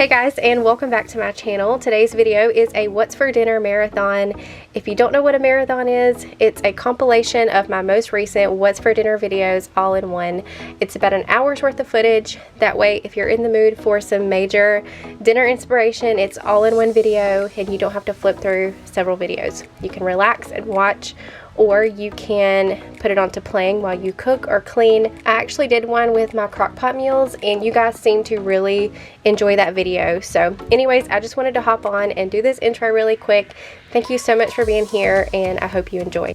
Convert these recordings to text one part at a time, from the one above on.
Hey guys, and welcome back to my channel. Today's video is a what's for dinner marathon. If you don't know what a marathon is, it's a compilation of my most recent what's for dinner videos all in one. It's about an hour's worth of footage. That way, if you're in the mood for some major dinner inspiration, it's all in one video and you don't have to flip through several videos. You can relax and watch, or you can put it onto playing while you cook or clean. I actually did one with my crock pot meals and you guys seem to really enjoy that video. So anyways, I just wanted to hop on and do this intro really quick. Thank you so much for being here and I hope you enjoy.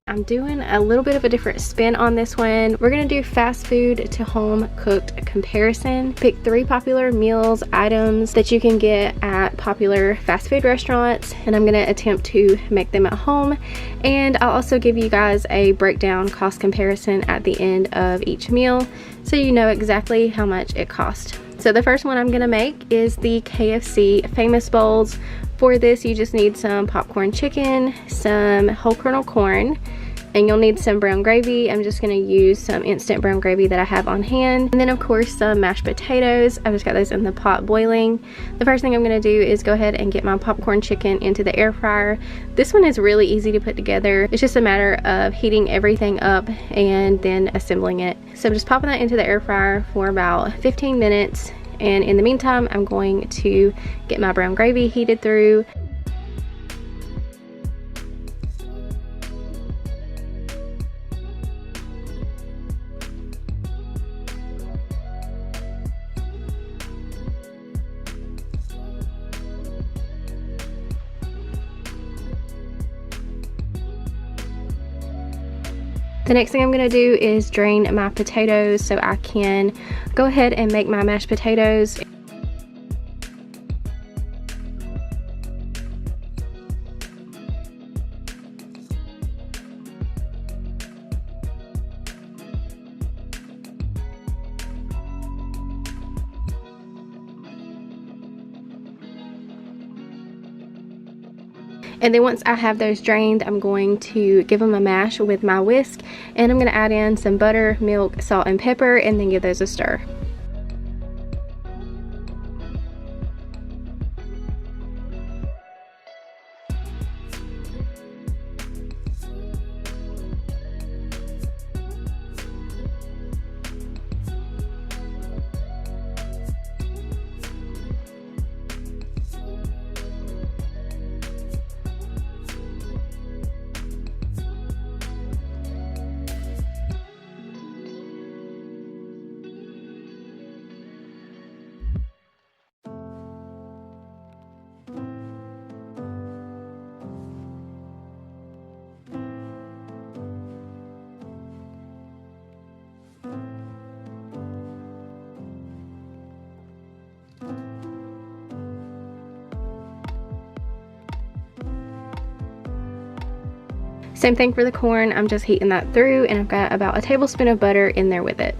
I'm doing a little bit of a different spin on this one. We're gonna do fast food to home cooked comparison. Pick 3 popular meals, items that you can get at popular fast food restaurants, and I'm gonna attempt to make them at home. And I'll also give you guys a breakdown cost comparison at the end of each meal so you know exactly how much it cost. So the first one I'm gonna make is the KFC Famous Bowls. For this, you just need some popcorn chicken, some whole kernel corn, and you'll need some brown gravy. I'm just gonna use some instant brown gravy that I have on hand. And then of course some mashed potatoes. I've just got those in the pot boiling. The first thing I'm gonna do is go ahead and get my popcorn chicken into the air fryer. This one is really easy to put together. It's just a matter of heating everything up and then assembling it. So I'm just popping that into the air fryer for about 15 minutes. And in the meantime, I'm going to get my brown gravy heated through. The next thing I'm gonna do is drain my potatoes so I can go ahead and make my mashed potatoes. And then once I have those drained, I'm going to give them a mash with my whisk, and I'm going to add in some butter, milk, salt, and pepper, and then give those a stir. Same thing for the corn. I'm just heating that through, and I've got about a tablespoon of butter in there with it.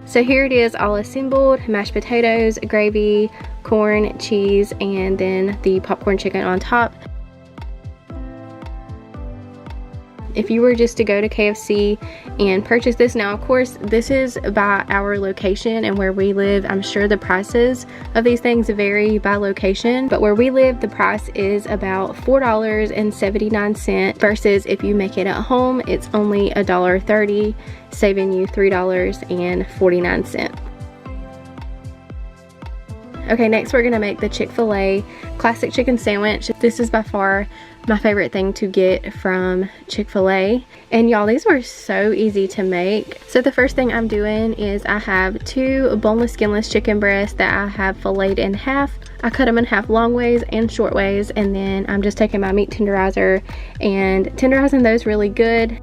So here it is all assembled: mashed potatoes, gravy, corn, cheese, and then the popcorn chicken on top. If you were just to go to KFC and purchase this, now of course this is by our location and where we live. I'm sure the prices of these things vary by location, but where we live the price is about $4.79 versus if you make it at home it's only $1.30, saving you $3.49. Okay, next we're gonna make the Chick-fil-A classic chicken sandwich. This is by far my favorite thing to get from Chick-fil-A. And y'all, these were so easy to make. So the first thing I'm doing is I have 2 boneless, skinless chicken breasts that I have filleted in half. I cut them in half long ways and short ways, and then I'm just taking my meat tenderizer and tenderizing those really good.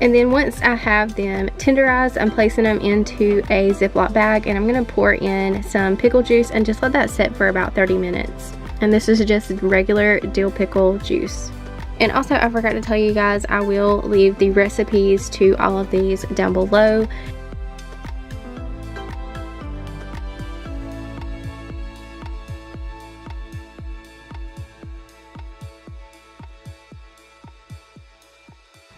And then once I have them tenderized, I'm placing them into a Ziploc bag, and I'm gonna pour in some pickle juice and just let that sit for about 30 minutes. And this is just regular dill pickle juice. And also, I forgot to tell you guys, I will leave the recipes to all of these down below.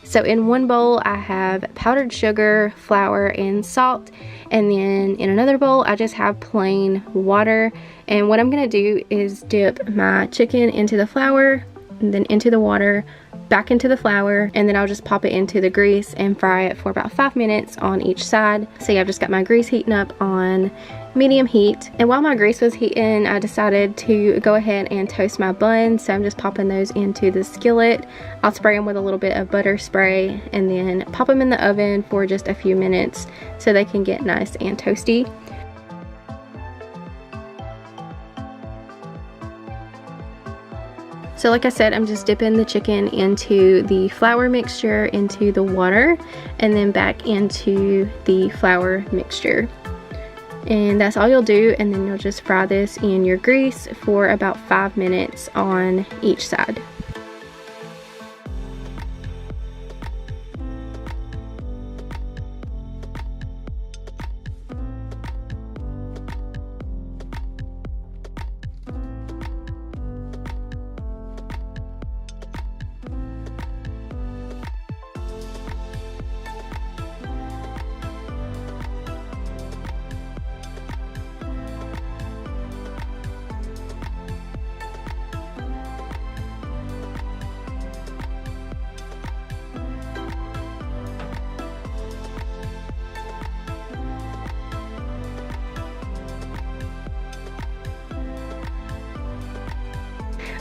So in one bowl I have powdered sugar, flour, and salt, and then in another bowl I just have plain water. And what I'm gonna do is dip my chicken into the flour, and then into the water, back into the flour, and then I'll just pop it into the grease and fry it for about 5 minutes on each side. So yeah, I've just got my grease heating up on medium heat. And while my grease was heating, I decided to go ahead and toast my buns. So I'm just popping those into the skillet. I'll spray them with a little bit of butter spray and then pop them in the oven for just a few minutes so they can get nice and toasty. So like I said, I'm just dipping the chicken into the flour mixture, into the water, and then back into the flour mixture. And that's all you'll do, and then you'll just fry this in your grease for about 5 minutes on each side.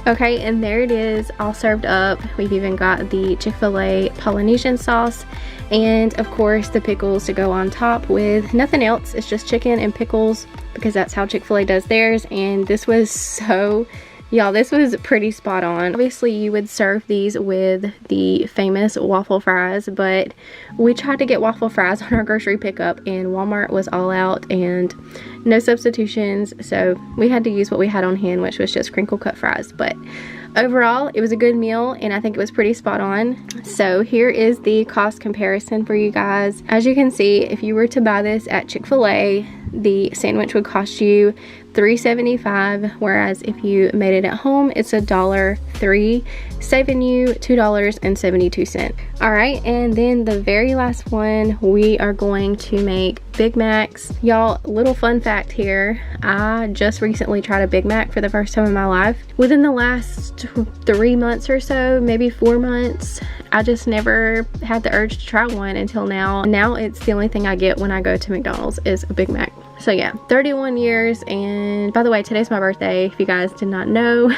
Okay, and there it is, all served up. We've even got the Chick-fil-A Polynesian sauce, and of course the pickles to go on top with nothing else. It's just chicken and pickles because that's how Chick-fil-A does theirs. And this was so, y'all, this was pretty spot on. Obviously you would serve these with the famous waffle fries, but we tried to get waffle fries on our grocery pickup and Walmart was all out and no substitutions, so we had to use what we had on hand, which was just crinkle cut fries. But overall it was a good meal and I think it was pretty spot on. So here is the cost comparison for you guys. As you can see, if you were to buy this at Chick-fil-A, the sandwich would cost you $3.75, whereas if you made it at home, it's $1.03, saving you $2.72. Alright, and then the very last one, we are going to make Big Macs. Y'all, little fun fact here, I just recently tried a Big Mac for the first time in my life. Within the last 3 months or so, maybe 4 months, I just never had the urge to try one until now. Now it's the only thing I get when I go to McDonald's is a Big Mac. So yeah, 31 years, and by the way, today's my birthday, if you guys did not know.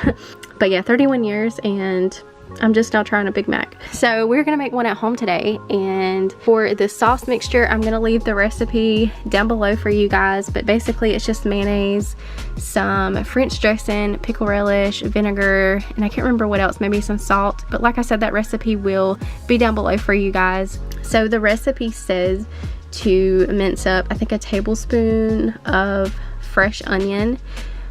But yeah, 31 years, and I'm just now trying a Big Mac. So we're gonna make one at home today, and for the sauce mixture, I'm gonna leave the recipe down below for you guys, but basically it's just mayonnaise, some French dressing, pickle relish, vinegar, and I can't remember what else, maybe some salt. But like I said, that recipe will be down below for you guys. So the recipe says to mince up, I think, a tablespoon of fresh onion.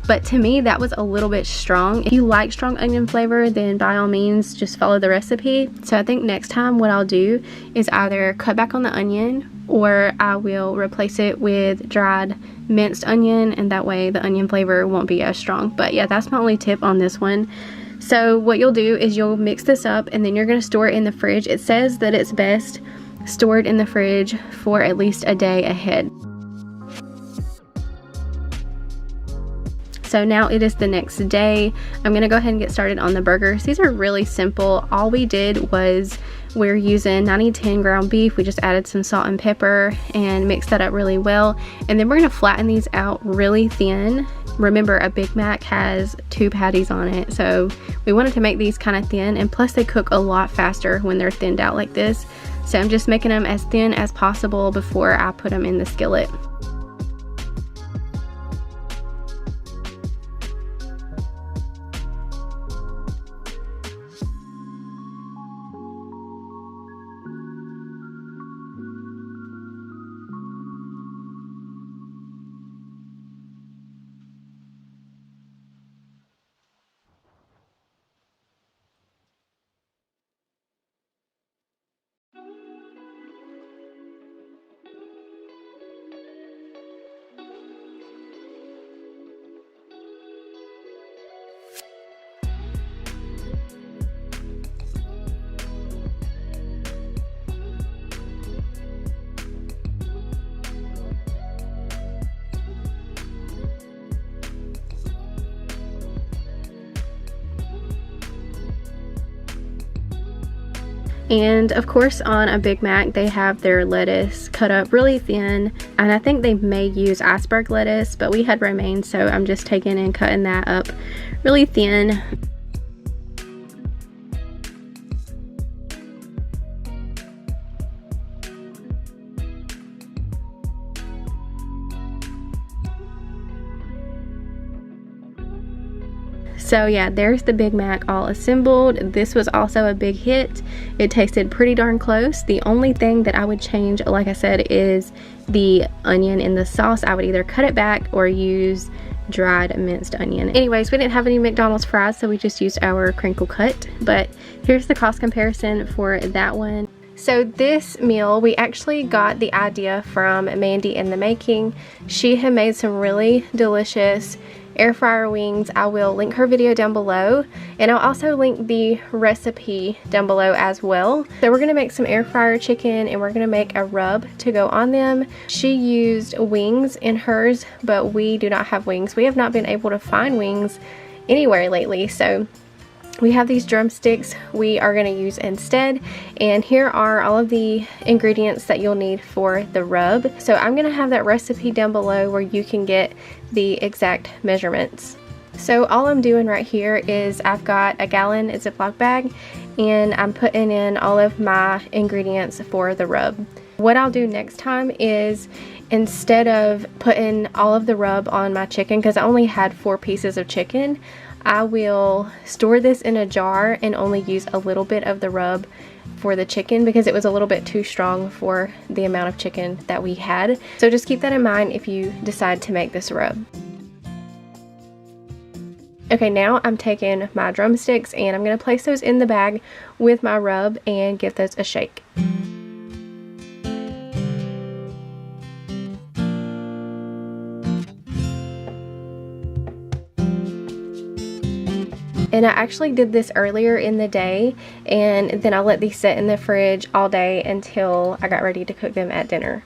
But to me, that was a little bit strong. If you like strong onion flavor, then by all means, just follow the recipe. So I think next time what I'll do is either cut back on the onion, or I will replace it with dried minced onion, and that way the onion flavor won't be as strong. But yeah, that's my only tip on this one. So what you'll do is you'll mix this up, and then you're gonna store it in the fridge. It says that it's best stored in the fridge for at least a day ahead. So now it is the next day. I'm gonna go ahead and get started on the burgers. These are really simple. All we did was we're using 90-10 ground beef. We just added some salt and pepper and mixed that up really well. And then we're gonna flatten these out really thin. Remember, a Big Mac has 2 patties on it, so we wanted to make these kind of thin, and plus they cook a lot faster when they're thinned out like this. So I'm just making them as thin as possible before I put them in the skillet. And of course on a Big Mac they have their lettuce cut up really thin, and I think they may use iceberg lettuce, but we had romaine, so I'm just taking and cutting that up really thin. So yeah, there's the Big Mac all assembled. This was also a big hit. It tasted pretty darn close. The only thing that I would change, like I said, is the onion in the sauce. I would either cut it back or use dried minced onion. Anyways, we didn't have any McDonald's fries, so we just used our crinkle cut. But here's the cost comparison for that one. So this meal, we actually got the idea from Mandy in the Making. She had made some really delicious air fryer wings. I will link her video down below, and I'll also link the recipe down below as well. So we're gonna make some air fryer chicken, and we're gonna make a rub to go on them. She used wings in hers, but we do not have wings. We have not been able to find wings anywhere lately, so we have these drumsticks we are going to use instead, and here are all of the ingredients that you'll need for the rub. So I'm going to have that recipe down below where you can get the exact measurements. So all I'm doing right here is I've got a gallon Ziploc bag, and I'm putting in all of my ingredients for the rub. What I'll do next time is, instead of putting all of the rub on my chicken, because I only had 4 pieces of chicken, I will store this in a jar and only use a little bit of the rub for the chicken because it was a little bit too strong for the amount of chicken that we had. So just keep that in mind if you decide to make this rub. Okay, now I'm taking my drumsticks and I'm going to place those in the bag with my rub and give those a shake. And I actually did this earlier in the day, and then I let these sit in the fridge all day until I got ready to cook them at dinner.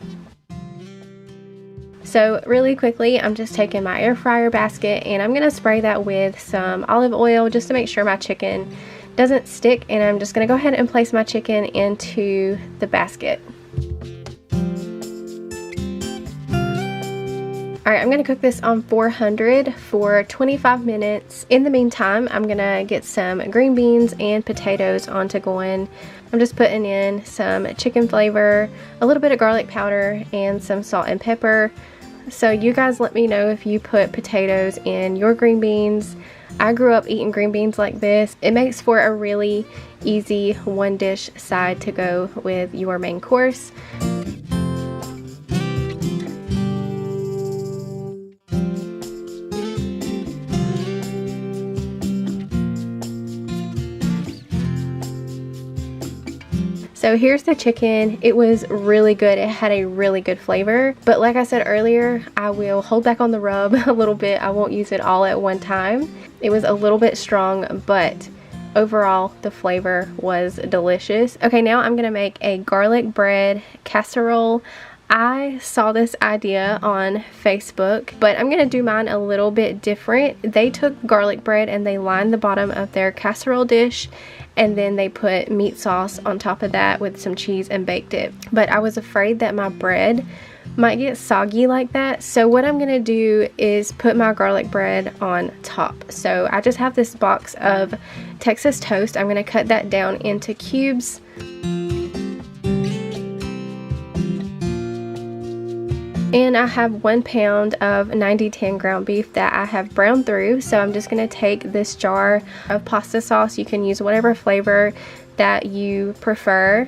So really quickly, I'm just taking my air fryer basket and I'm going to spray that with some olive oil just to make sure my chicken doesn't stick, and I'm just going to go ahead and place my chicken into the basket. Alright, I'm going to cook this on 400 for 25 minutes. In the meantime, I'm going to get some green beans and potatoes onto going. I'm just putting in some chicken flavor, a little bit of garlic powder, and some salt and pepper. So you guys let me know if you put potatoes in your green beans. I grew up eating green beans like this. It makes for a really easy one dish side to go with your main course. So here's the chicken. It was really good. It had a really good flavor. But like I said earlier, I will hold back on the rub a little bit. I won't use it all at one time. It was a little bit strong, but overall the flavor was delicious. Okay, now I'm gonna make a garlic bread casserole. I saw this idea on Facebook, but I'm gonna do mine a little bit different. They took garlic bread and they lined the bottom of their casserole dish, and then they put meat sauce on top of that with some cheese and baked it. But I was afraid that my bread might get soggy like that, so what I'm gonna do is put my garlic bread on top. So I just have this box of Texas toast. I'm gonna cut that down into cubes. And I have 1 pound of 90-10 ground beef that I have browned through. So I'm just going to take this jar of pasta sauce. You can use whatever flavor that you prefer.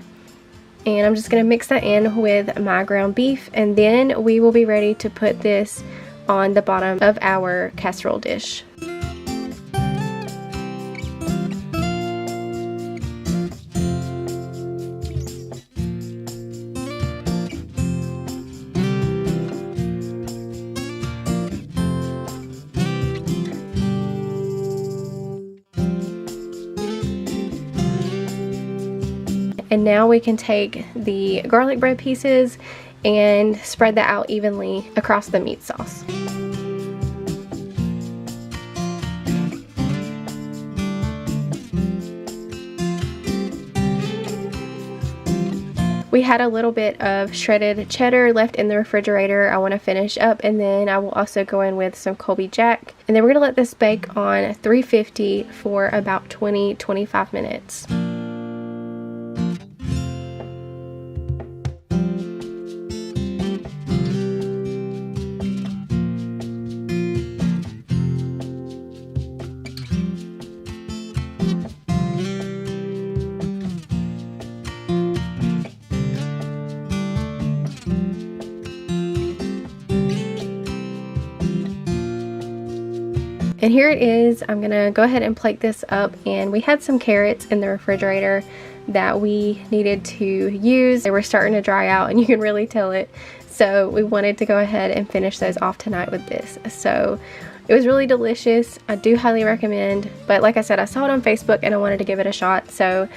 And I'm just going to mix that in with my ground beef. And then we will be ready to put this on the bottom of our casserole dish. And now we can take the garlic bread pieces and spread that out evenly across the meat sauce. We had a little bit of shredded cheddar left in the refrigerator I want to finish up, and then I will also go in with some Colby Jack. And then we're going to let this bake on 350 for about 20-25 minutes. And here it is. I'm gonna go ahead and plate this up, and we had some carrots in the refrigerator that we needed to use. They were starting to dry out and you can really tell it. So we wanted to go ahead and finish those off tonight with this. So it was really delicious. I do highly recommend, but like I said, I saw it on Facebook and I wanted to give it a shot. So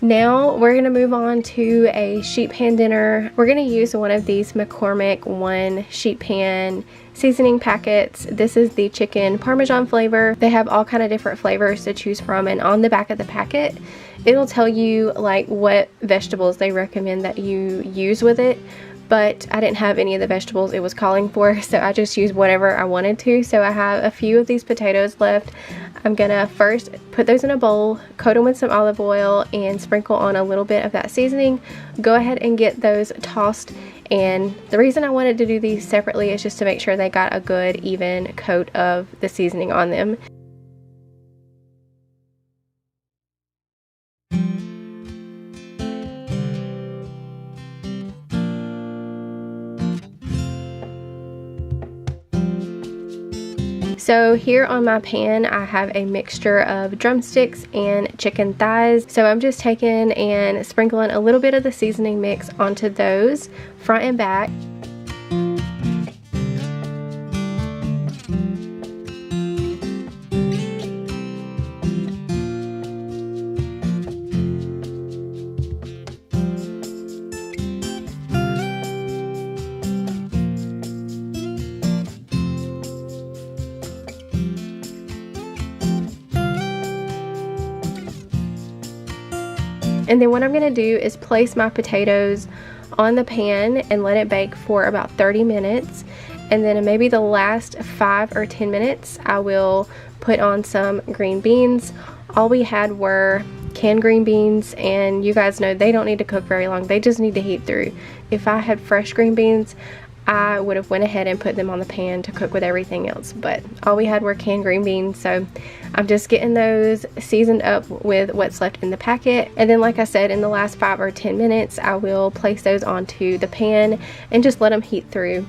now we're going to move on to a sheet pan dinner. We're going to use one of these McCormick 1 sheet pan seasoning packets. This is the chicken Parmesan flavor. They have all kind of different flavors to choose from, and on the back of the packet it'll tell you like what vegetables they recommend that you use with it. But I didn't have any of the vegetables it was calling for, so I just used whatever I wanted to. So I have a few of these potatoes left. I'm gonna first put those in a bowl, coat them with some olive oil, and sprinkle on a little bit of that seasoning. Go ahead and get those tossed. And the reason I wanted to do these separately is just to make sure they got a good even coat of the seasoning on them. So here on my pan I have a mixture of drumsticks and chicken thighs. So I'm just taking and sprinkling a little bit of the seasoning mix onto those front and back. And then what I'm going to do is place my potatoes on the pan and let it bake for about 30 minutes. And then in maybe the last 5 or 10 minutes, I will put on some green beans. All we had were canned green beans, and you guys know they don't need to cook very long. They just need to heat through. If I had fresh green beans, I would have went ahead and put them on the pan to cook with everything else, but all we had were canned green beans. So I'm just getting those seasoned up with what's left in the packet, and then like I said, in the last 5 or 10 minutes I will place those onto the pan and just let them heat through.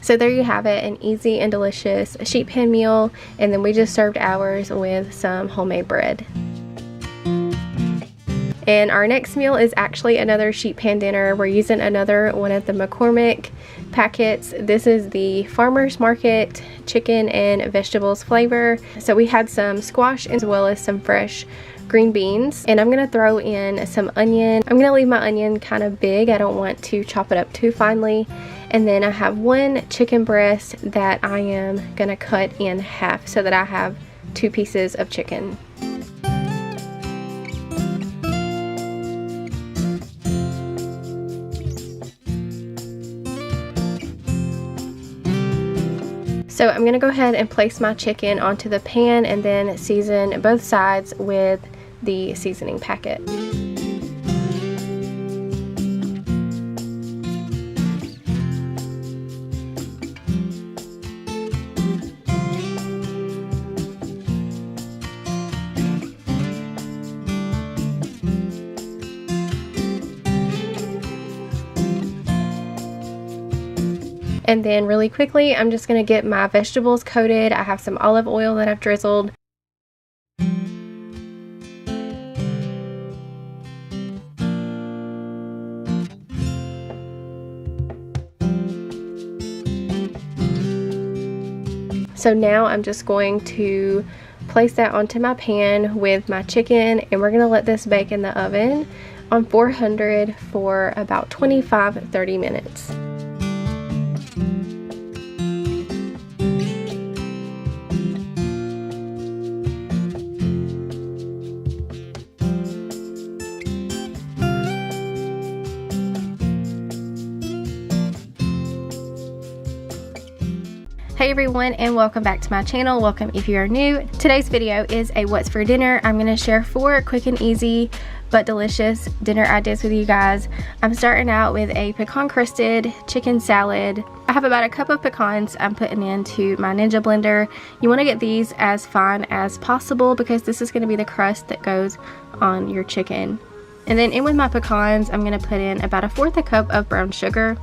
So there you have it, an easy and delicious sheet pan meal, and then we just served ours with some homemade bread. And our next meal is actually another sheet pan dinner. We're using another one of the McCormick packets. This is the Farmer's Market chicken and vegetables flavor. So we had some squash as well as some fresh green beans, and I'm gonna throw in some onion. I'm gonna leave my onion kind of big. I don't want to chop it up too finely. And then I have 1 chicken breast that I am gonna cut in half so that I have 2 pieces of chicken. So I'm gonna go ahead and place my chicken onto the pan and then season both sides with the seasoning packet. And then really quickly, I'm just going to get my vegetables coated. I have some olive oil that I've drizzled. So now I'm just going to place that onto my pan with my chicken, and we're gonna let this bake in the oven on 400 for about 25-30 minutes. Hey everyone, and welcome back to my channel. Welcome if you are new. Today's video is a what's for dinner. I'm going to share 4 quick and easy but delicious dinner ideas with you guys. I'm starting out with a pecan crusted chicken salad. I have about a cup of pecans I'm putting into my Ninja blender. You want to get these as fine as possible because this is going to be the crust that goes on your chicken. And then in with my pecans, I'm going to put in about 1/4 cup of brown sugar.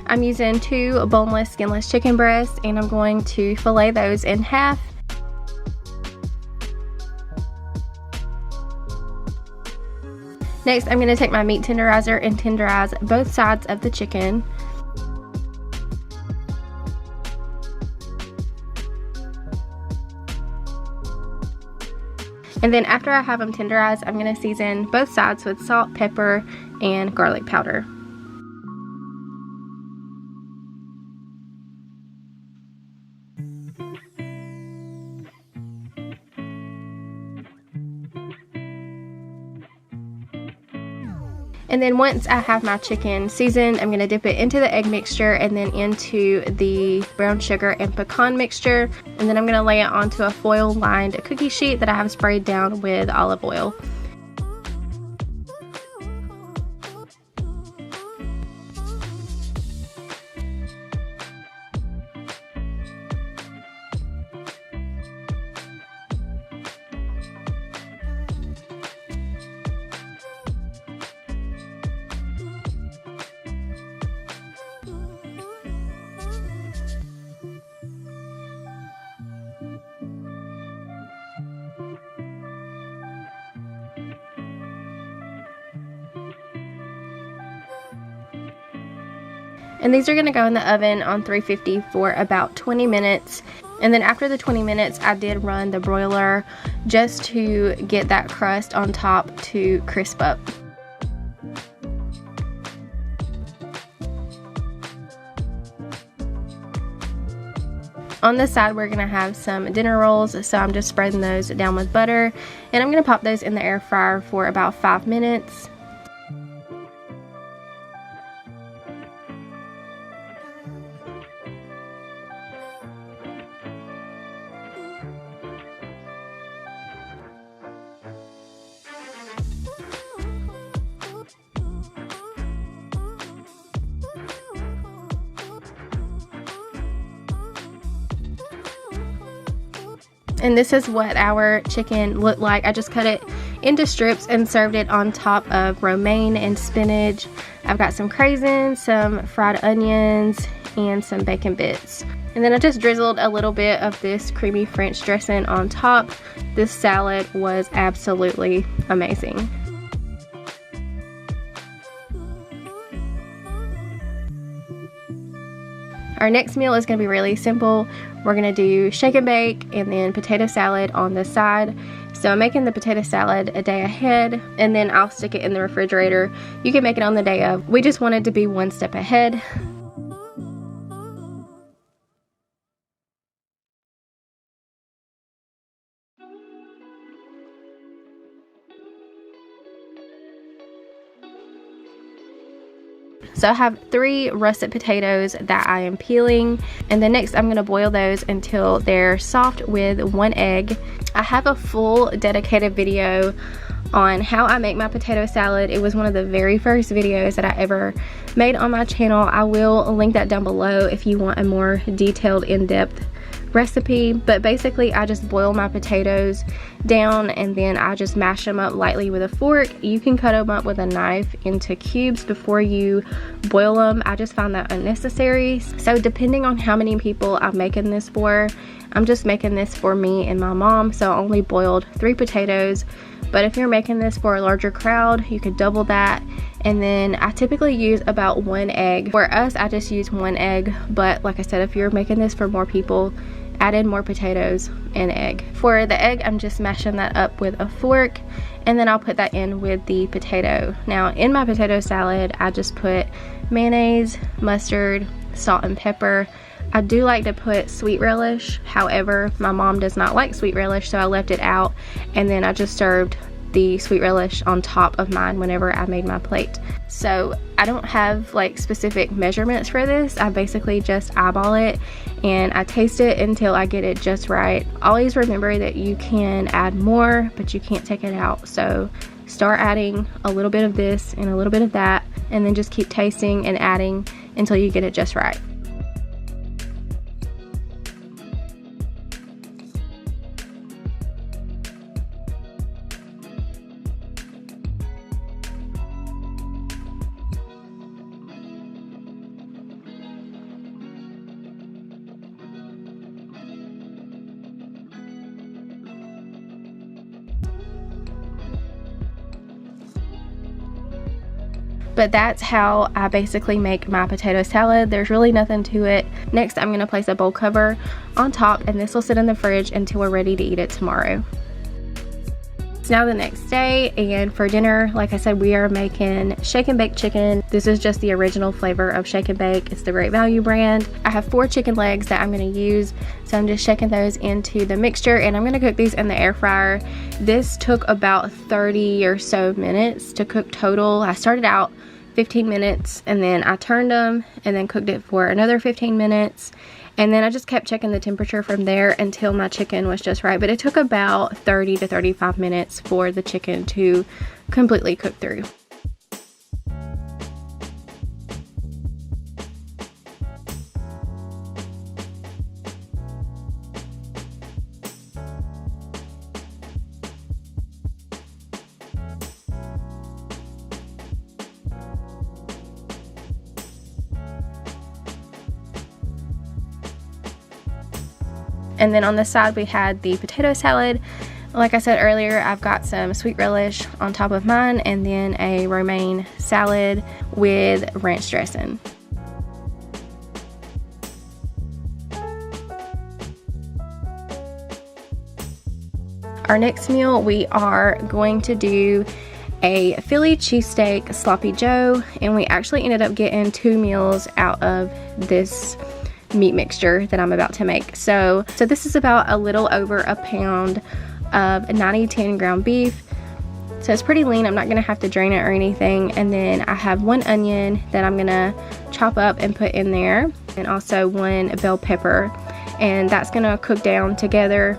I'm using 2 boneless, skinless chicken breasts, and I'm going to fillet those in half. Next, I'm going to take my meat tenderizer and tenderize both sides of the chicken. And then after I have them tenderized, I'm going to season both sides with salt, pepper, and garlic powder. And then once I have my chicken seasoned, I'm going to dip it into the egg mixture and then into the brown sugar and pecan mixture. And then I'm going to lay it onto a foil lined cookie sheet that I have sprayed down with olive oil. And these are going to go in the oven on 350 for about 20 minutes. And then after the 20 minutes, I did run the broiler just to get that crust on top to crisp up. On this side, we're going to have some dinner rolls, so I'm just spreading those down with butter. And I'm going to pop those in the air fryer for about 5 minutes. And this is what our chicken looked like. I just cut it into strips and served it on top of romaine and spinach. I've got some craisins, some fried onions, and some bacon bits. And then I just drizzled a little bit of this creamy French dressing on top. This salad was absolutely amazing. Our next meal is going to be really simple. We're going to do shake and bake and then potato salad on the side. So I'm making the potato salad a day ahead, and then I'll stick it in the refrigerator. You can make it on the day of. We just wanted to be one step ahead. So I have 3 russet potatoes that I am peeling, and then next I'm going to boil those until they're soft with 1 egg. I have a full dedicated video on how I make my potato salad. It was one of the very first videos that I ever made on my channel. I will link that down below if you want a more detailed, in-depth recipe. But basically I just boil my potatoes down and then I just mash them up lightly with a fork. You can cut them up with a knife into cubes before you boil them. I just found that unnecessary. So depending on how many people I'm making this for, I'm just making this for me and my mom, so I only boiled 3 potatoes. But if you're making this for a larger crowd, you could double that. And then I typically use about 1 egg. For us, I just use 1 egg, but like I said, if you're making this for more people, add in more potatoes and egg. For the egg, I'm just mashing that up with a fork, and then I'll put that in with the potato. Now in my potato salad, I just put mayonnaise, mustard, salt and pepper. I do like to put sweet relish, however my mom does not like sweet relish, so I left it out, and then I just served the sweet relish on top of mine whenever I made my plate. So I don't have like specific measurements for this. I basically just eyeball it and I taste it until I get it just right. Always remember that you can add more, but you can't take it out. So start adding a little bit of this and a little bit of that, and then just keep tasting and adding until you get it just right. But that's how I basically make my potato salad. There's really nothing to it. Next, I'm gonna place a bowl cover on top, and this will sit in the fridge until we're ready to eat it tomorrow. It's now the next day, and for dinner, like I said, we are making shake and bake chicken. This is just the original flavor of shake and bake. It's the Great Value brand. I have 4 chicken legs that I'm gonna use, so I'm just shaking those into the mixture, and I'm gonna cook these in the air fryer. This took about 30 or so minutes to cook total. I started out 15 minutes and then I turned them and then cooked it for another 15 minutes, and then I just kept checking the temperature from there until my chicken was just right. But it took about 30 to 35 minutes for the chicken to completely cook through. And then on the side we had the potato salad. Like I said earlier, I've got some sweet relish on top of mine, and then a romaine salad with ranch dressing. Our next meal, we are going to do a Philly cheesesteak sloppy joe, and we actually ended up getting 2 meals out of this meat mixture that I'm about to make. So this is about a little over a pound of 90-10 ground beef. So it's pretty lean. I'm not gonna have to drain it or anything. And then I have 1 onion that I'm gonna chop up and put in there, and also 1 bell pepper, and that's gonna cook down together.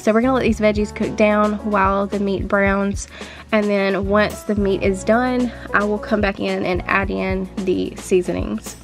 So we're gonna let these veggies cook down while the meat browns, and then once the meat is done, I will come back in and add in the seasonings.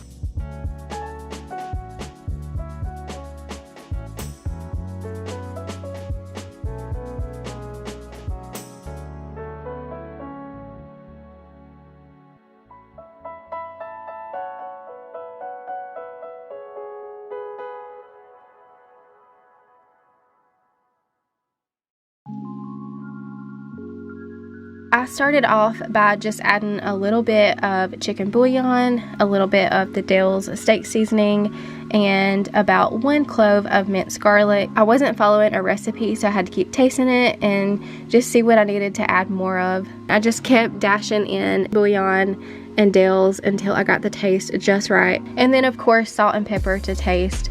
I started off by just adding a little bit of chicken bouillon, a little bit of the Dale's steak seasoning, and about 1 clove of minced garlic. I wasn't following a recipe, so I had to keep tasting it and just see what I needed to add more of. I just kept dashing in bouillon and Dale's until I got the taste just right. And then of course salt and pepper to taste.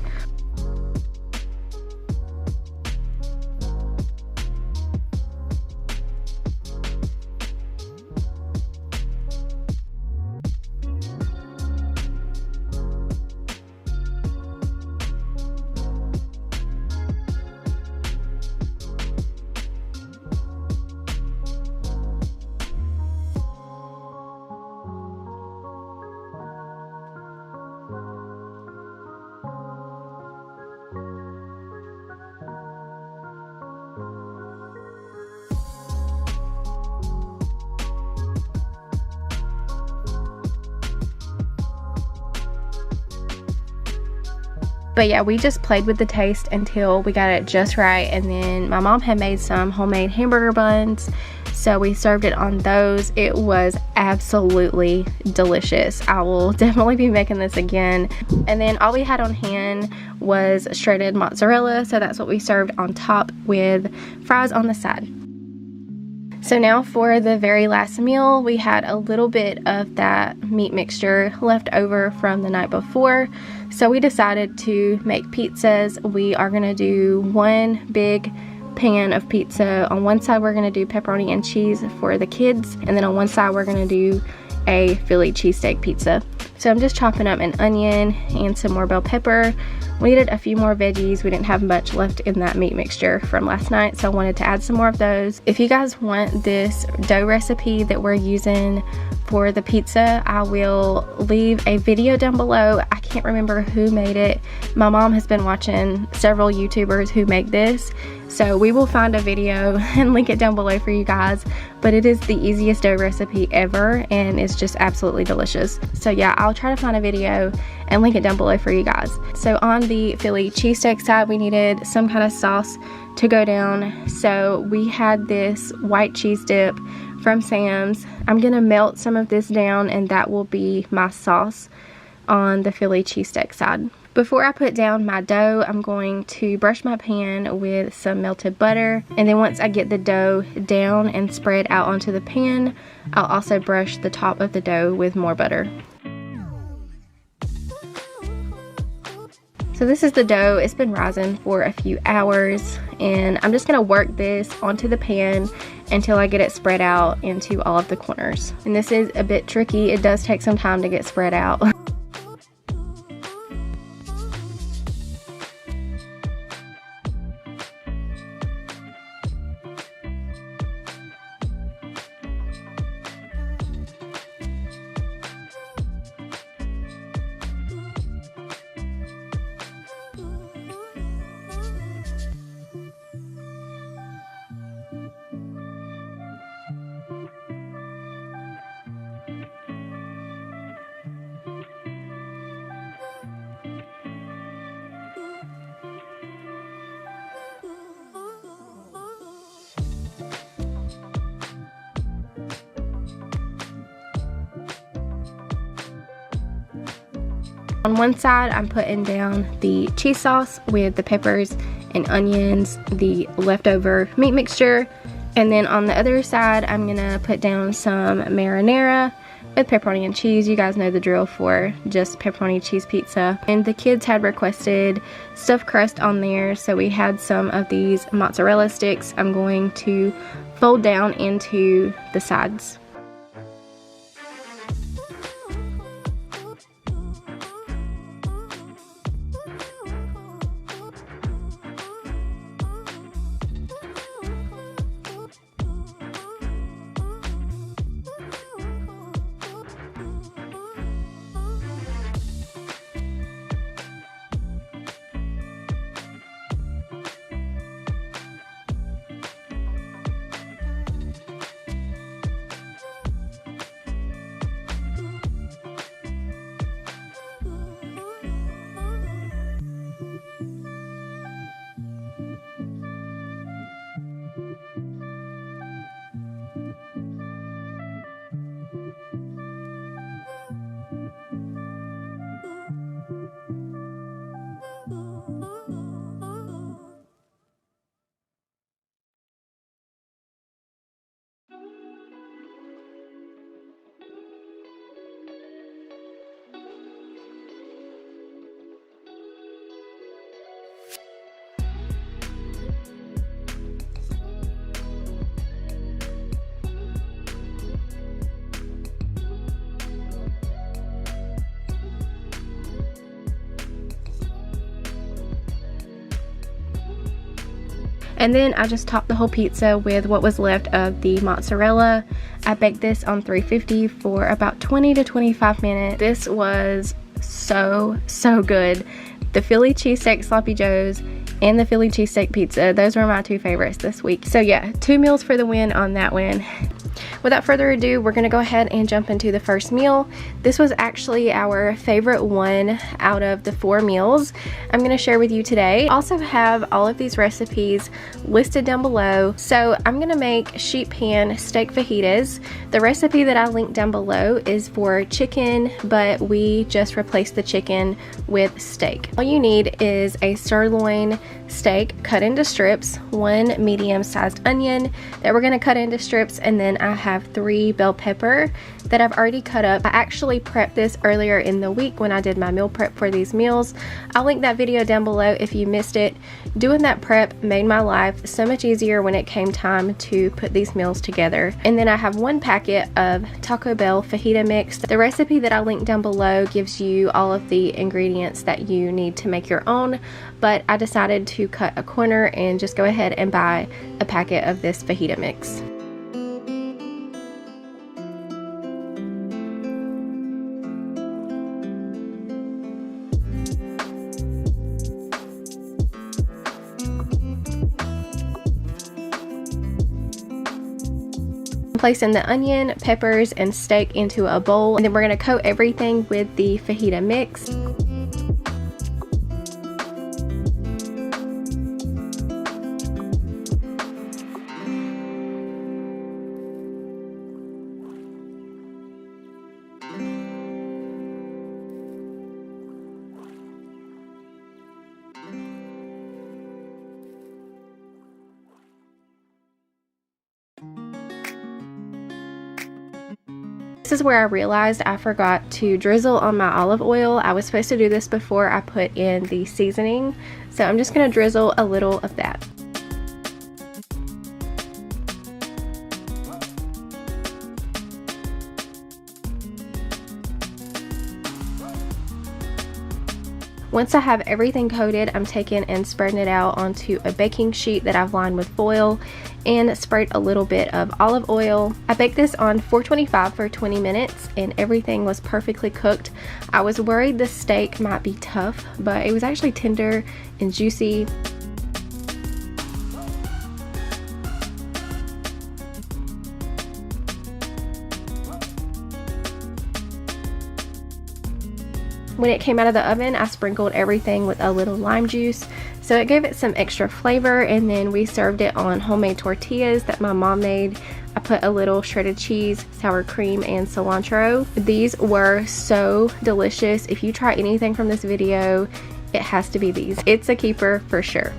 But yeah, we just played with the taste until we got it just right. And then my mom had made some homemade hamburger buns, so we served it on those. It was absolutely delicious. I will definitely be making this again. And then all we had on hand was shredded mozzarella, so that's what we served on top with fries on the side. So now for the very last meal, we had a little bit of that meat mixture left over from the night before. So we decided to make pizzas. We are gonna do 1 big pan of pizza. On one side we're gonna do pepperoni and cheese for the kids, and then on one side we're gonna do a Philly cheesesteak pizza. So I'm just chopping up an onion and some more bell pepper. We needed a few more veggies. We didn't have much left in that meat mixture from last night, so I wanted to add some more of those. If you guys want this dough recipe that we're using for the pizza, I will leave a video down below. I can't remember who made it. My mom has been watching several YouTubers who make this, so we will find a video and link it down below for you guys. But it is the easiest dough recipe ever, and it's just absolutely delicious. So yeah, I'll try to find a video and link it down below for you guys. So on the Philly cheesesteak side, we needed some kind of sauce to go down. So we had this white cheese dip from Sam's. I'm gonna melt some of this down, and that will be my sauce on the Philly cheesesteak side. Before I put down my dough, I'm going to brush my pan with some melted butter, and then once I get the dough down and spread out onto the pan, I'll also brush the top of the dough with more butter. So this is the dough. It's been rising for a few hours, and I'm just gonna work this onto the pan until I get it spread out into all of the corners. And this is a bit tricky. It does take some time to get spread out. On one side, I'm putting down the cheese sauce with the peppers and onions, the leftover meat mixture, and then on the other side, I'm gonna put down some marinara with pepperoni and cheese. You guys know the drill for just pepperoni cheese pizza. And the kids had requested stuffed crust on there, so we had some of these mozzarella sticks I'm going to fold down into the sides. And then I just topped the whole pizza with what was left of the mozzarella. I baked this on 350 for about 20 to 25 minutes. This was so good. The Philly cheesesteak sloppy joes and the Philly cheesesteak pizza, those were my two favorites this week. So yeah, 2 meals for the win on that one. Without further ado, we're gonna go ahead and jump into the first meal. This was actually our favorite one out of the 4 meals I'm gonna share with you today. I also have all of these recipes listed down below. So I'm gonna make sheet pan steak fajitas. The recipe that I linked down below is for chicken, but we just replaced the chicken with steak. All you need is a sirloin steak cut into strips, 1 medium-sized onion that we're gonna cut into strips, and then I have 3 bell pepper that I've already cut up. I actually prepped this earlier in the week when I did my meal prep for these meals. I'll link that video down below if you missed it. Doing that prep made my life so much easier when it came time to put these meals together. And then I have 1 packet of Taco Bell fajita mix. The recipe that I linked down below gives you all of the ingredients that you need to make your own, but I decided to cut a corner and just go ahead and buy a packet of this fajita mix. Placing the onion, peppers, and steak into a bowl, and then we're going to coat everything with the fajita mix. This is where I realized I forgot to drizzle on my olive oil. I was supposed to do this before I put in the seasoning, so I'm just going to drizzle a little of that. Once I have everything coated, I'm taking and spreading it out onto a baking sheet that I've lined with foil and sprayed a little bit of olive oil. I baked this on 425 for 20 minutes and everything was perfectly cooked. I was worried the steak might be tough, but it was actually tender and juicy. When it came out of the oven, I sprinkled everything with a little lime juice, so it gave it some extra flavor, and then we served it on homemade tortillas that my mom made. I put a little shredded cheese, sour cream, and cilantro. These were so delicious. If you try anything from this video, it has to be these. It's a keeper for sure.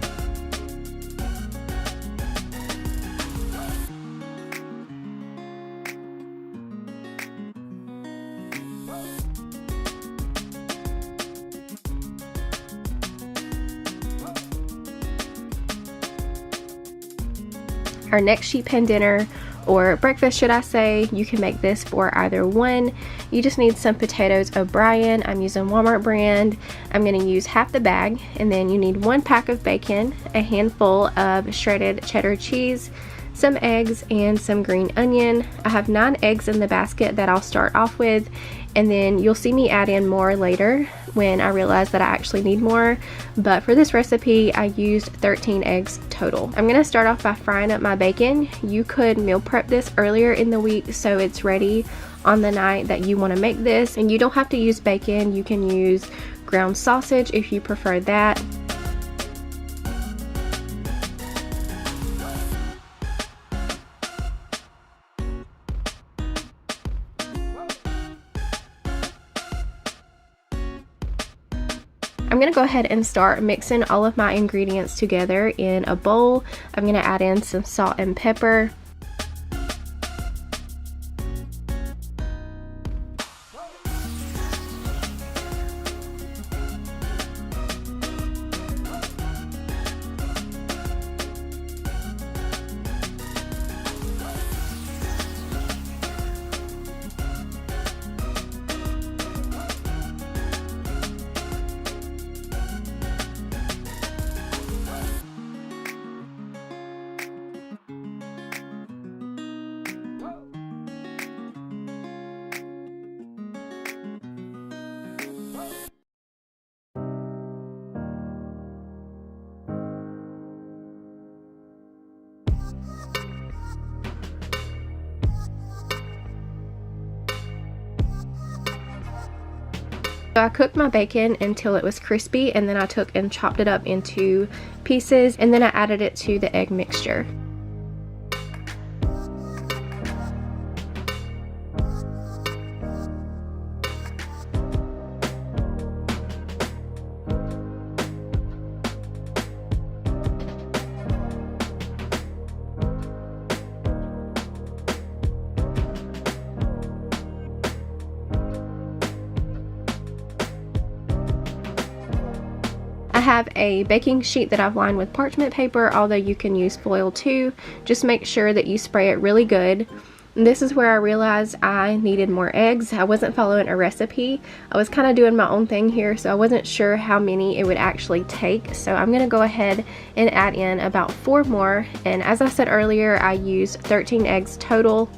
Our next sheet pan dinner, or breakfast should I say, you can make this for either one. You just need some potatoes O'Brien. I'm using Walmart brand. I'm going to use half the bag, and then you need 1 pack of bacon, a handful of shredded cheddar cheese, some eggs, and some green onion. I have 9 eggs in the basket that I'll start off with, and then you'll see me add in more later when I realize that I actually need more, but for this recipe I used 13 eggs total. I'm gonna start off by frying up my bacon. You could meal prep this earlier in the week so it's ready on the night that you want to make this, and you don't have to use bacon. You can use ground sausage if you prefer that. I'm going to go ahead and start mixing all of my ingredients together in a bowl. I'm going to add in some salt and pepper. So I cooked my bacon until it was crispy, and then I took and chopped it up into pieces, and then I added it to the egg mixture. I have a baking sheet that I've lined with parchment paper, although you can use foil too. Just make sure that you spray it really good. And this is where I realized I needed more eggs. I wasn't following a recipe. I was kind of doing my own thing here, so I wasn't sure how many it would actually take. So I'm going to go ahead and add in about 4 more. And as I said earlier, I used 13 eggs total.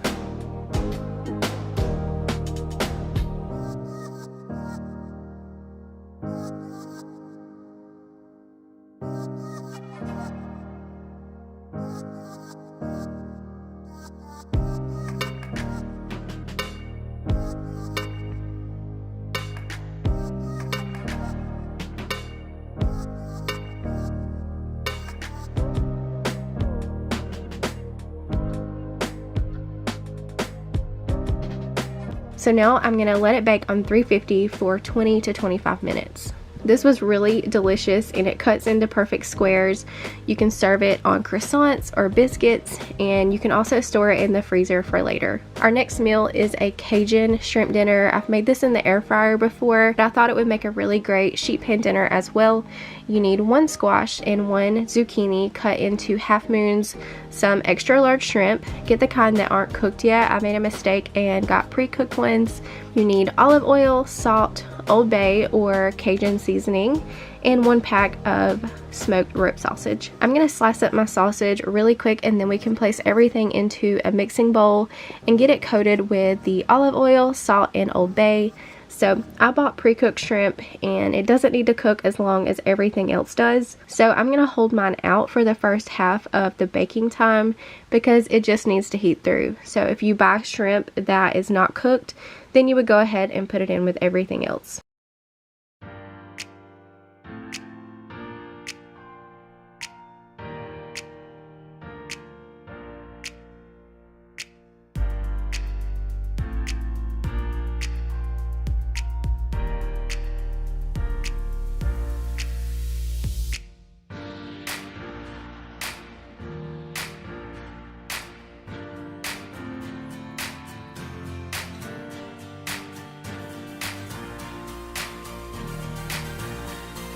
So now I'm going to let it bake on 350 for 20 to 25 minutes. This was really delicious and it cuts into perfect squares. You can serve it on croissants or biscuits, and you can also store it in the freezer for later. Our next meal is a Cajun shrimp dinner. I've made this in the air fryer before, but I thought it would make a really great sheet pan dinner as well. You need 1 squash and 1 zucchini cut into half moons, some extra large shrimp. Get the kind that aren't cooked yet. I made a mistake and got pre-cooked ones. You need olive oil, salt, Old Bay or Cajun seasoning, and 1 pack of smoked rope sausage. I'm going to slice up my sausage really quick, and then we can place everything into a mixing bowl and get it coated with the olive oil, salt, and Old Bay. So I bought pre-cooked shrimp, and it doesn't need to cook as long as everything else does. So I'm going to hold mine out for the first half of the baking time because it just needs to heat through. So if you buy shrimp that is not cooked, then you would go ahead and put it in with everything else.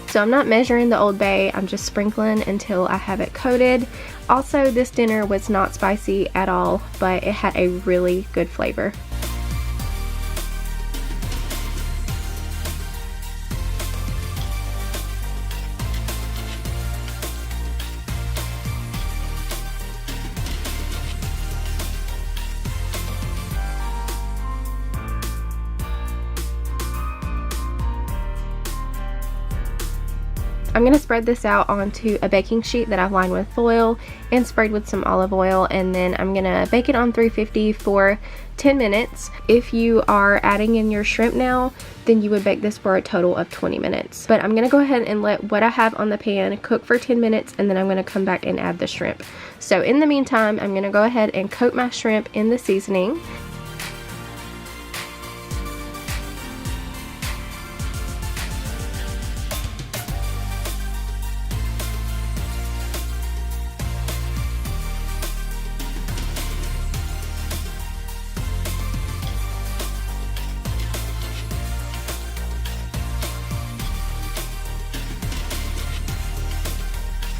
So I'm not measuring the Old Bay, I'm just sprinkling until I have it coated. Also, this dinner was not spicy at all, but it had a really good flavor. I'm going to spread this out onto a baking sheet that I've lined with foil and sprayed with some olive oil, and then I'm going to bake it on 350 for 10 minutes. If you are adding in your shrimp now, then you would bake this for a total of 20 minutes. But I'm going to go ahead and let what I have on the pan cook for 10 minutes, and then I'm going to come back and add the shrimp. So in the meantime, I'm going to go ahead and coat my shrimp in the seasoning.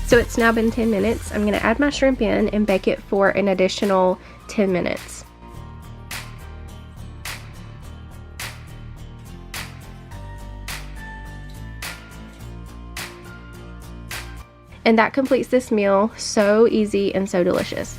So it's now been 10 minutes. I'm going to add my shrimp in and bake it for an additional 10 minutes. And that completes this meal. So easy and so delicious.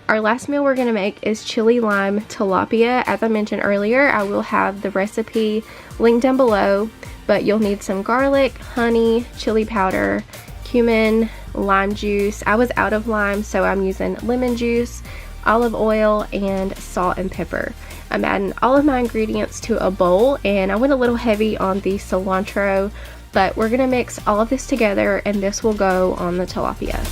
Our last meal we're going to make is chili lime tilapia. As I mentioned earlier, I will have the recipe linked down below, but you'll need some garlic, honey, chili powder, cumin, lime juice. I was out of lime, so I'm using lemon juice, olive oil, and salt and pepper. I'm adding all of my ingredients to a bowl, and I went a little heavy on the cilantro, but we're gonna mix all of this together and this will go on the tilapia.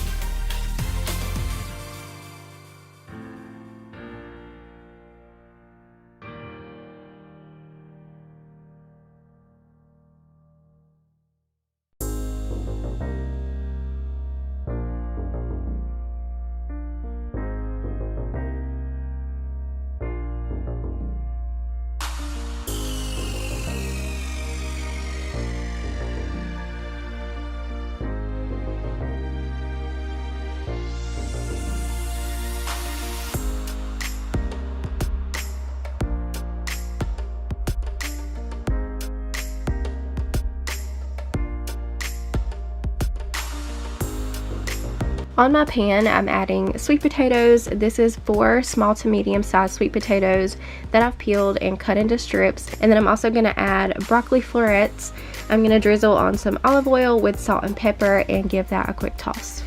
On my pan, I'm adding sweet potatoes. This is 4 small to medium sized sweet potatoes that I've peeled and cut into strips. And then I'm also going to add broccoli florets. I'm going to drizzle on some olive oil with salt and pepper and give that a quick toss.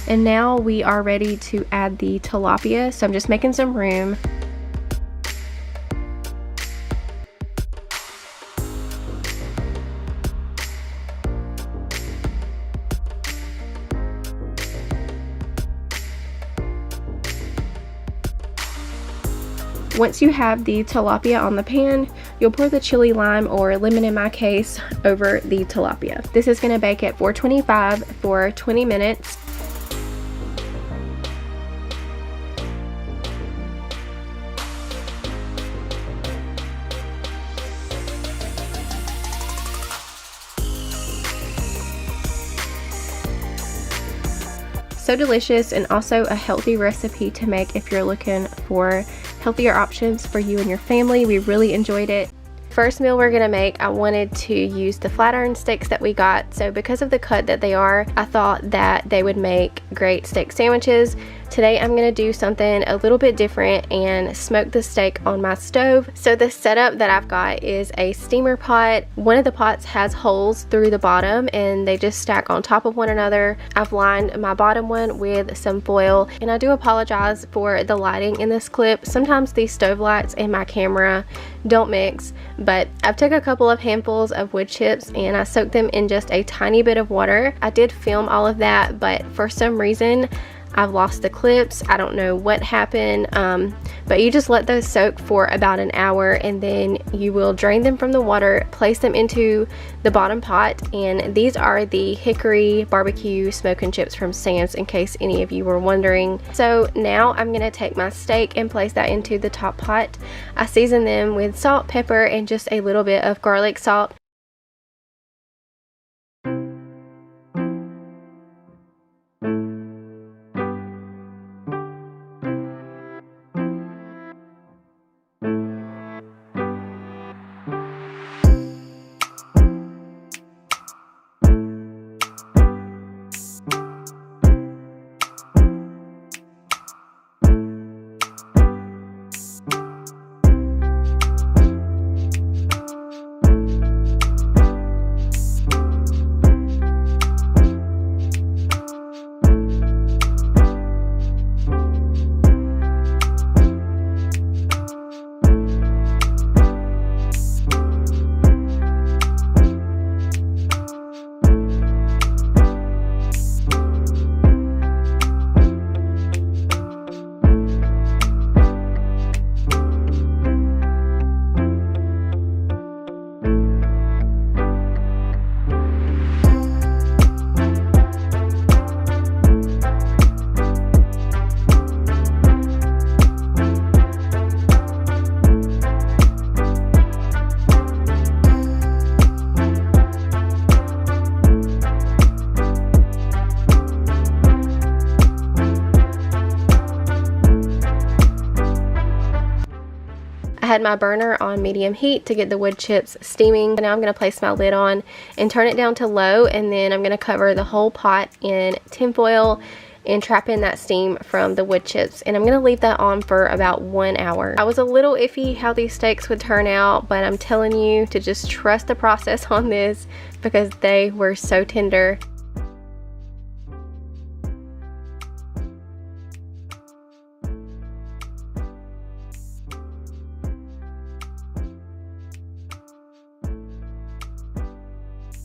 And now we are ready to add the tilapia, so I'm just making some room. Once you have the tilapia on the pan, you'll pour the chili lime, or lemon in my case, over the tilapia. This is going to bake at 425 for 20 minutes. So delicious, and also a healthy recipe to make if you're looking for healthier options for you and your family. We really enjoyed it. First meal we're gonna make, I wanted to use the flat iron steaks that we got. So because of the cut that they are, I thought that they would make great steak sandwiches. Today I'm gonna do something a little bit different and smoke the steak on my stove. So the setup that I've got is a steamer pot. One of the pots has holes through the bottom and they just stack on top of one another. I've lined my bottom one with some foil, and I do apologize for the lighting in this clip. Sometimes the stove lights and my camera don't mix, but I've took a couple of handfuls of wood chips and I soaked them in just a tiny bit of water. I did film all of that, but for some reason I've lost the clips. I don't know what happened, but you just let those soak for about an hour, and then you will drain them from the water, place them into the bottom pot. And these are the hickory barbecue smoking chips from Sam's, in case any of you were wondering. So now I'm gonna take my steak and place that into the top pot. I season them with salt, pepper, and just a little bit of garlic salt. I had my burner on medium heat to get the wood chips steaming. Now I'm going to place my lid on and turn it down to low, and then I'm going to cover the whole pot in tin foil and trap in that steam from the wood chips, and I'm going to leave that on for about 1 hour. I was a little iffy how these steaks would turn out, but I'm telling you to just trust the process on this because they were so tender.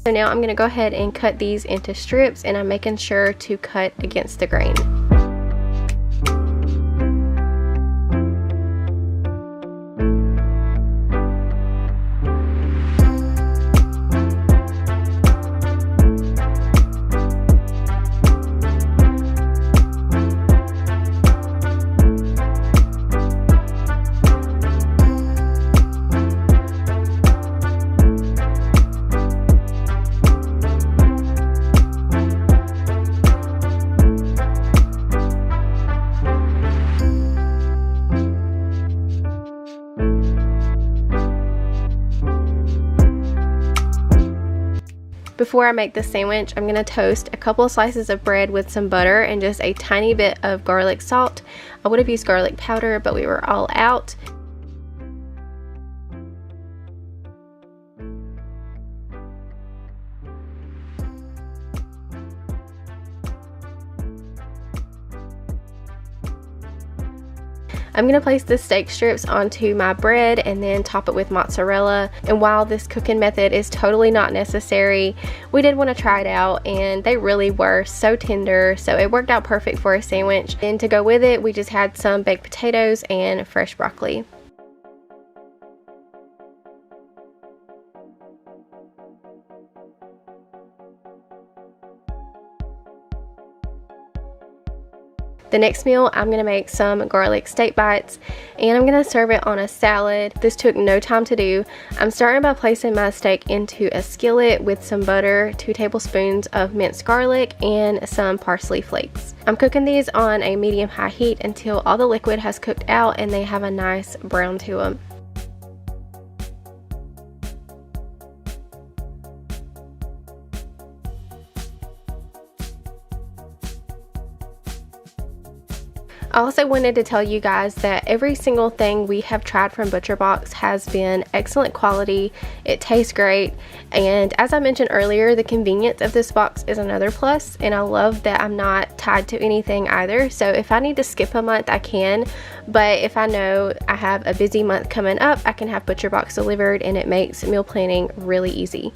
So now I'm going to go ahead and cut these into strips, and I'm making sure to cut against the grain. Before I make this sandwich, I'm going to toast a couple of slices of bread with some butter and just a tiny bit of garlic salt. I would have used garlic powder, but we were all out. I'm going to place the steak strips onto my bread and then top it with mozzarella. And while this cooking method is totally not necessary, we did want to try it out, and they really were so tender, so it worked out perfect for a sandwich. And to go with it, we just had some baked potatoes and fresh broccoli. The next meal, I'm going to make some garlic steak bites, and I'm going to serve it on a salad. This took no time to do. I'm starting by placing my steak into a skillet with some butter, 2 tablespoons of minced garlic, and some parsley flakes. I'm cooking these on a medium-high heat until all the liquid has cooked out and they have a nice brown to them. I also wanted to tell you guys that every single thing we have tried from ButcherBox has been excellent quality. It tastes great, and as I mentioned earlier, the convenience of this box is another plus, and I love that I'm not tied to anything either. So if I need to skip a month, I can, but if I know I have a busy month coming up, I can have ButcherBox delivered, and it makes meal planning really easy.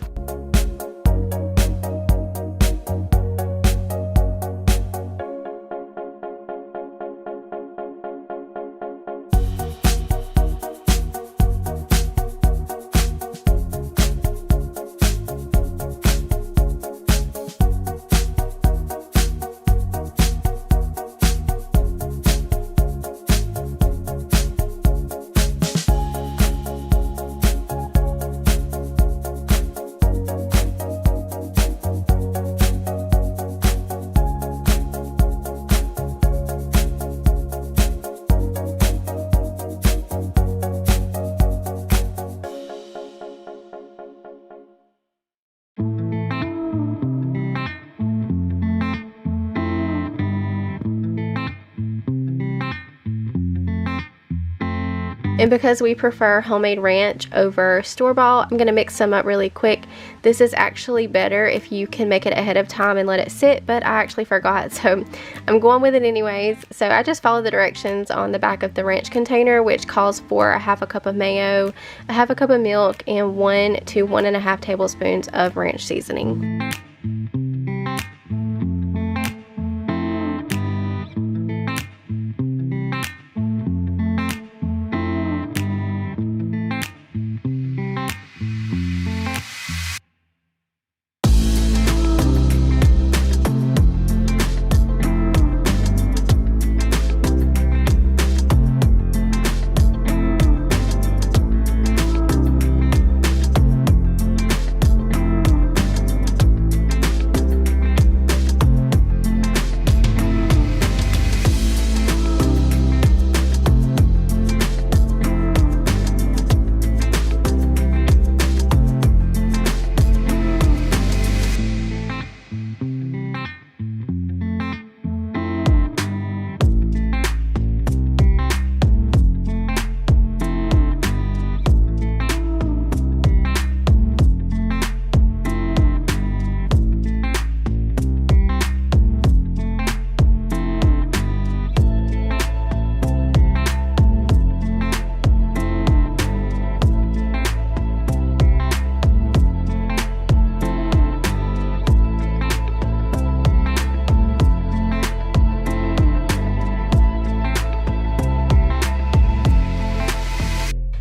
And because we prefer homemade ranch over store-bought, I'm going to mix some up really quick. This is actually better if you can make it ahead of time and let it sit, but I actually forgot, so I'm going with it anyways. So I just followed the directions on the back of the ranch container, which calls for 1/2 cup of mayo, 1/2 cup of milk, and 1 to 1.5 tablespoons of ranch seasoning.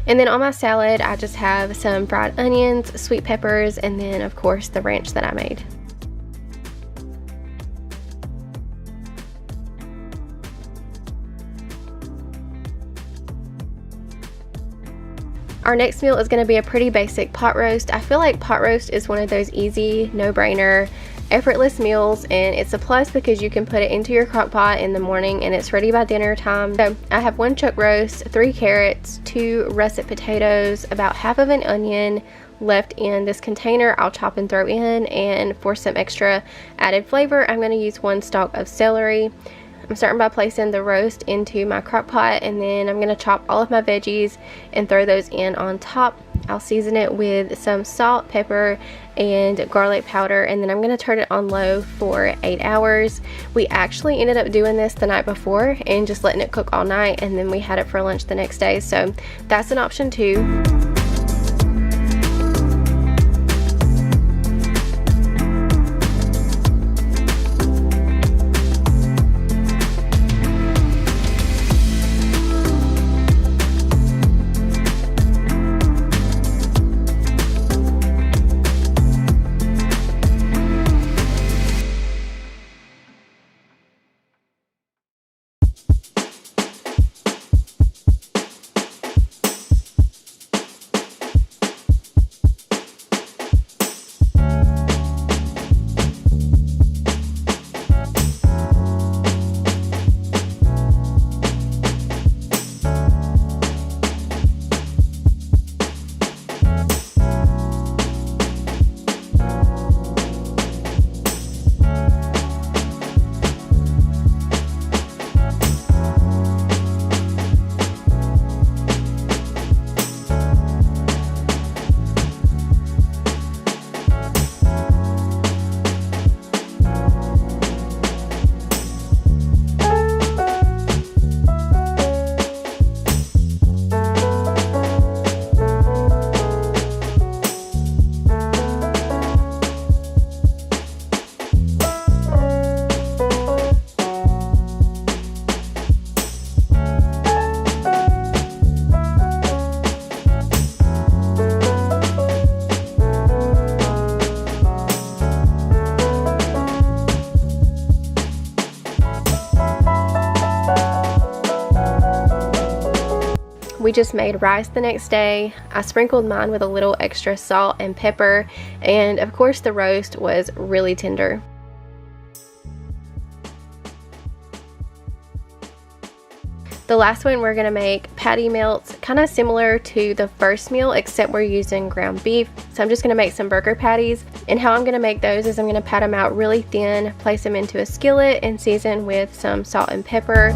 And then on my salad, I just have some fried onions, sweet peppers, and then of course the ranch that I made. Our next meal is going to be a pretty basic pot roast. I feel like pot roast is one of those easy, no-brainer, effortless meals, and it's a plus because you can put it into your crock pot in the morning and it's ready by dinner time. So I have 1 chuck roast, 3 carrots, 2 russet potatoes, about half of an onion left in this container I'll chop and throw in, and for some extra added flavor I'm going to use 1 stalk of celery. I'm starting by placing the roast into my crock pot, and then I'm going to chop all of my veggies and throw those in on top. I'll season it with some salt, pepper, and garlic powder, and then I'm going to turn it on low for 8 hours. We actually ended up doing this the night before and just letting it cook all night, and then we had it for lunch the next day, so that's an option too. We just made rice the next day. I sprinkled mine with a little extra salt and pepper, and of course the roast was really tender. The last one we're gonna make patty melts, kind of similar to the first meal except we're using ground beef. So I'm just gonna make some burger patties, and how I'm gonna make those is I'm gonna pat them out really thin, place them into a skillet, and season with some salt and pepper.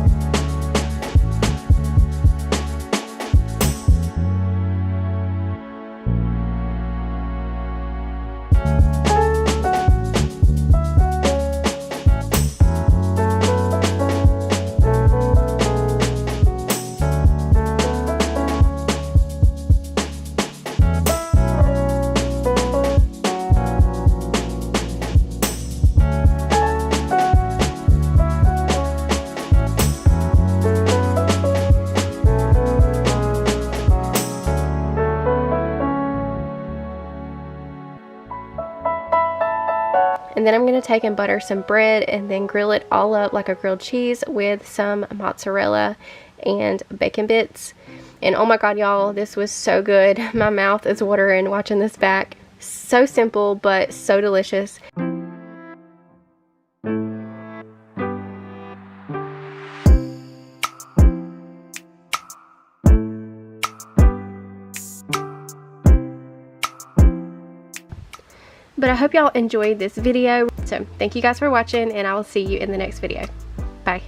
And then I'm going to take and butter some bread and then grill it all up like a grilled cheese with some mozzarella and bacon bits. And oh my god, y'all, this was so good. My mouth is watering watching this back. So simple, but so delicious. But I hope y'all enjoyed this video. So thank you guys for watching, and I will see you in the next video. Bye.